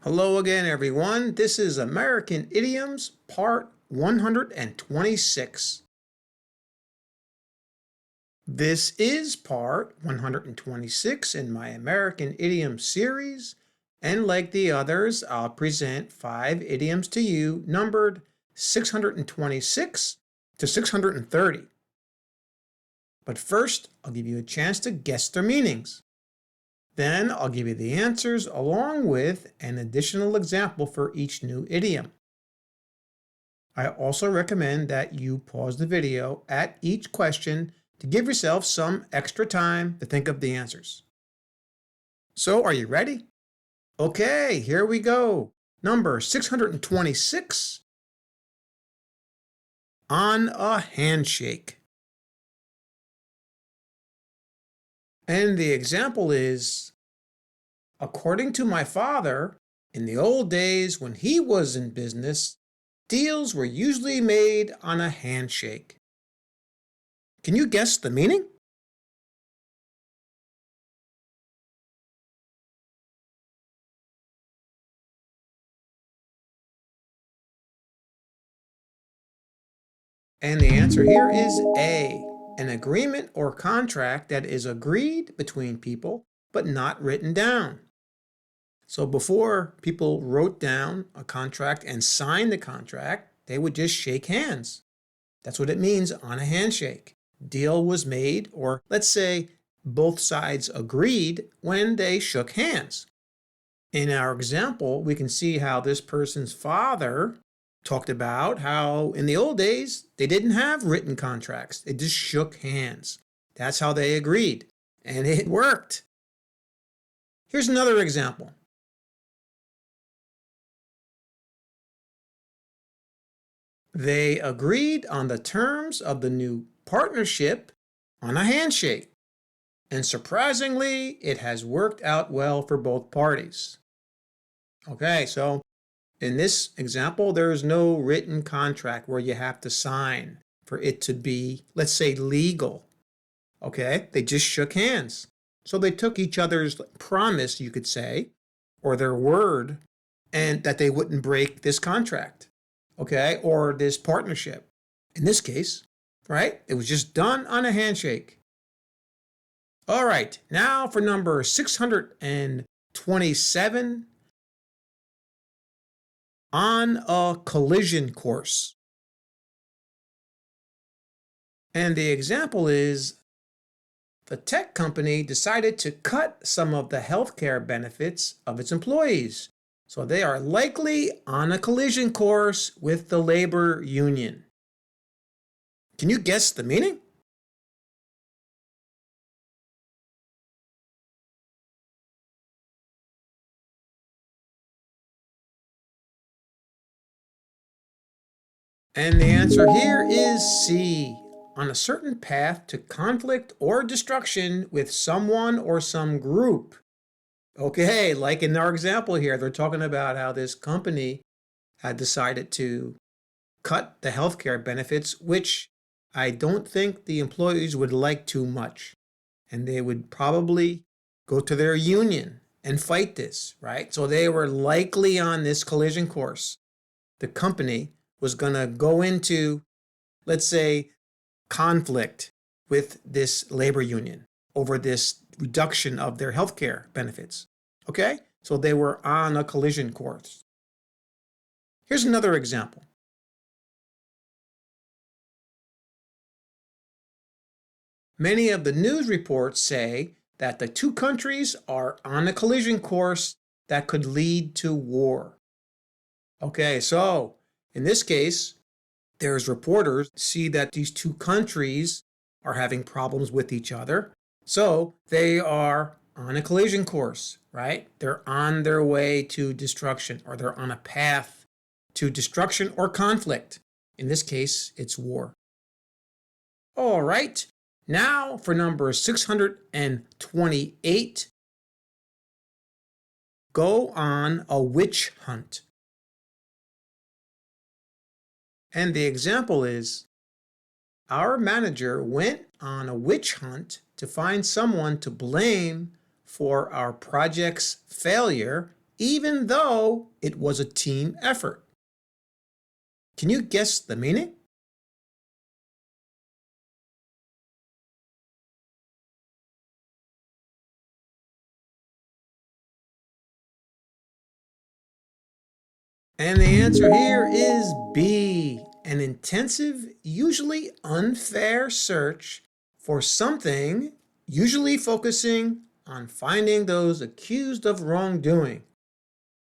Hello again, everyone. This is American Idioms, part 126. This is part 126 in my American Idioms series, and like the others, I'll present 5 idioms to you numbered 626 to 630. But first, I'll give you a chance to guess their meanings. Then I'll give you the answers along with an additional example for each new idiom. I also recommend that you pause the video at each question to give yourself some extra time to think of the answers. So, are you ready? Okay, here we go. Number 626. On a handshake. And the example is, according to my father, in the old days when he was in business, deals were usually made on a handshake. Can you guess the meaning? And the answer here is A, an agreement or contract that is agreed between people but not written down. So before people wrote down a contract and signed the contract, they would just shake hands. That's what it means on a handshake. Deal was made, or let's say both sides agreed when they shook hands. In our example, we can see how this person's father talked about how in the old days they didn't have written contracts. They just shook hands. That's how they agreed. And it worked. Here's another example. They agreed on the terms of the new partnership on a handshake. And surprisingly, it has worked out well for both parties. Okay, so in this example, there is no written contract where you have to sign for it to be, let's say, legal. Okay, they just shook hands. So they took each other's promise, you could say, or their word, and that they wouldn't break this contract, okay, or this partnership. In this case, right, it was just done on a handshake. All right, now for number 627. On a collision course. And the example is, the tech company decided to cut some of the healthcare benefits of its employees. So they are likely on a collision course with the labor union. Can you guess the meaning? And the answer here is C, on a certain path to conflict or destruction with someone or some group. Okay, like in our example here, they're talking about how this company had decided to cut the healthcare benefits, which I don't think the employees would like too much. And they would probably go to their union and fight this, right? So they were likely on this collision course. The company was going to go into, let's say, conflict with this labor union over this reduction of their healthcare benefits. Okay? So they were on a collision course. Here's another example. Many of the news reports say that the two countries are on a collision course that could lead to war. Okay, so in this case, there's reporters see that these two countries are having problems with each other. So they are on a collision course, right? They're on their way to destruction, or they're on a path to destruction or conflict. In this case, it's war. All right, now for number 628. Go on a witch hunt. And the example is, our manager went on a witch hunt to find someone to blame for our project's failure even though it was a team effort. Can you guess the meaning? And the answer here is B, an intensive, usually unfair search for something, usually focusing on finding those accused of wrongdoing.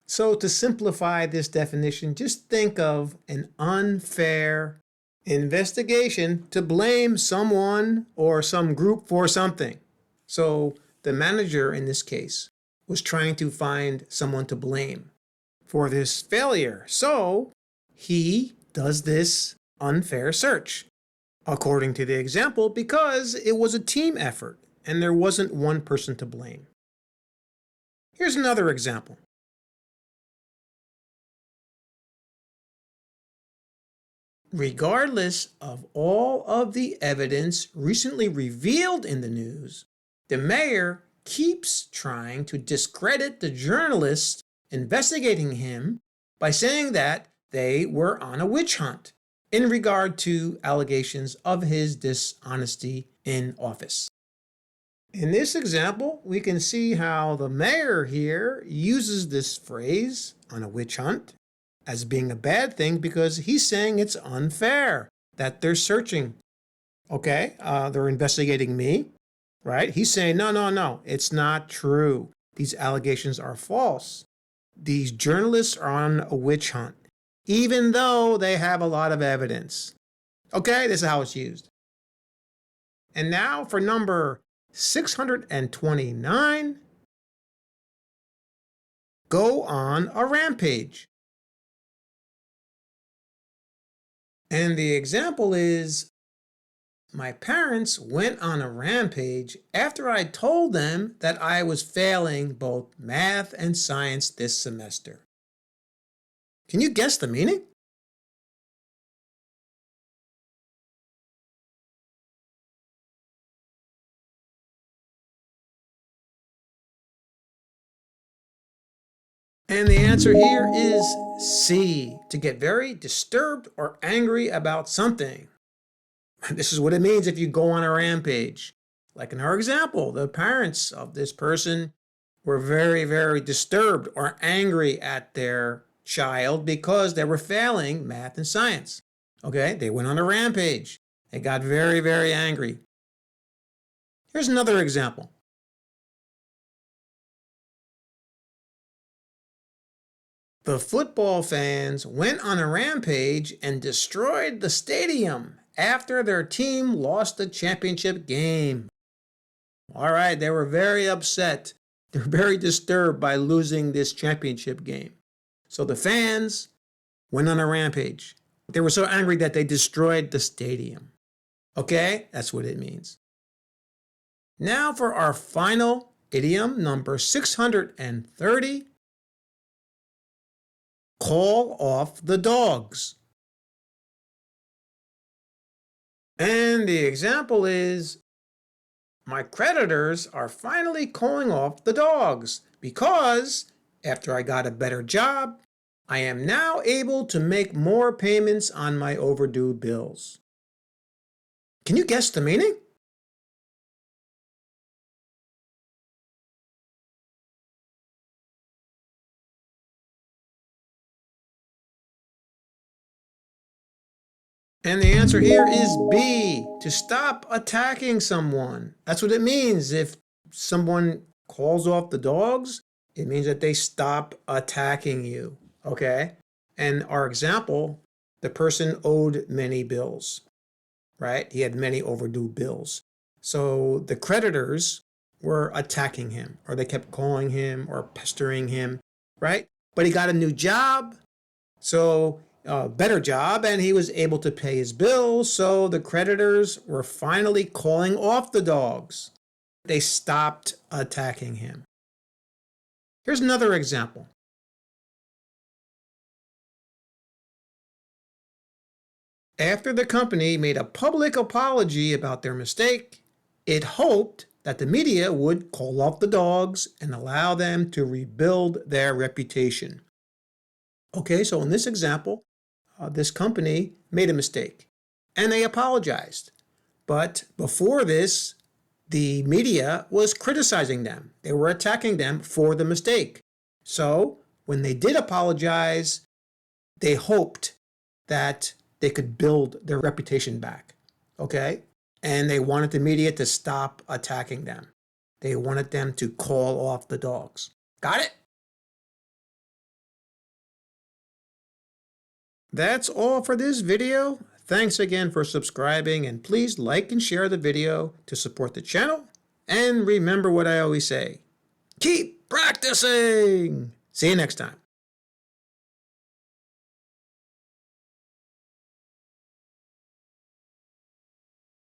So to simplify this definition, just think of an unfair investigation to blame someone or some group for something. So the manager in this case was trying to find someone to blame for this failure. So he does this unfair search, according to the example, because it was a team effort and there wasn't one person to blame. Here's another example. Regardless of all of the evidence recently revealed in the news, the mayor keeps trying to discredit the journalists investigating him by saying that they were on a witch hunt in regard to allegations of his dishonesty in office. In this example, we can see how the mayor here uses this phrase, on a witch hunt, as being a bad thing because he's saying it's unfair that they're searching. Okay, they're investigating me, right? He's saying, no, it's not true. These allegations are false. These journalists are on a witch hunt, even though they have a lot of evidence. Okay, this is how it's used. And now for number 629, go on a rampage. And the example is, my parents went on a rampage after I told them that I was failing both math and science this semester. Can you guess the meaning? And the answer here is C, to get very disturbed or angry about something. This is what it means if you go on a rampage. Like in our example, the parents of this person were very, very disturbed or angry at their child because they were failing math and science. Okay, they went on a rampage. They got very, very angry. Here's another example. The football fans went on a rampage and destroyed the stadium after their team lost the championship game. All right, they were very upset. They were very disturbed by losing this championship game. So the fans went on a rampage. They were so angry that they destroyed the stadium. Okay, that's what it means. Now for our final idiom, number 630. Call off the dogs. And the example is, my creditors are finally calling off the dogs because after I got a better job, I am now able to make more payments on my overdue bills. Can you guess the meaning? And the answer here is B, to stop attacking someone. That's what it means. If someone calls off the dogs, it means that they stop attacking you. Okay? And our example, the person owed many bills, right? He had many overdue bills. So the creditors were attacking him, or they kept calling him or pestering him, right? But he got a new job. So better job, and he was able to pay his bills, so the creditors were finally calling off the dogs. They stopped attacking him. Here's another example. After the company made a public apology about their mistake, it hoped that the media would call off the dogs and allow them to rebuild their reputation. Okay, so in this example, this company made a mistake and they apologized. But before this, the media was criticizing them. They were attacking them for the mistake. So when they did apologize, they hoped that they could build their reputation back. Okay? And they wanted the media to stop attacking them. They wanted them to call off the dogs. Got it? That's all for this video. Thanks again for subscribing, and please like and share the video to support the channel. And remember what I always say, keep practicing! See you next time.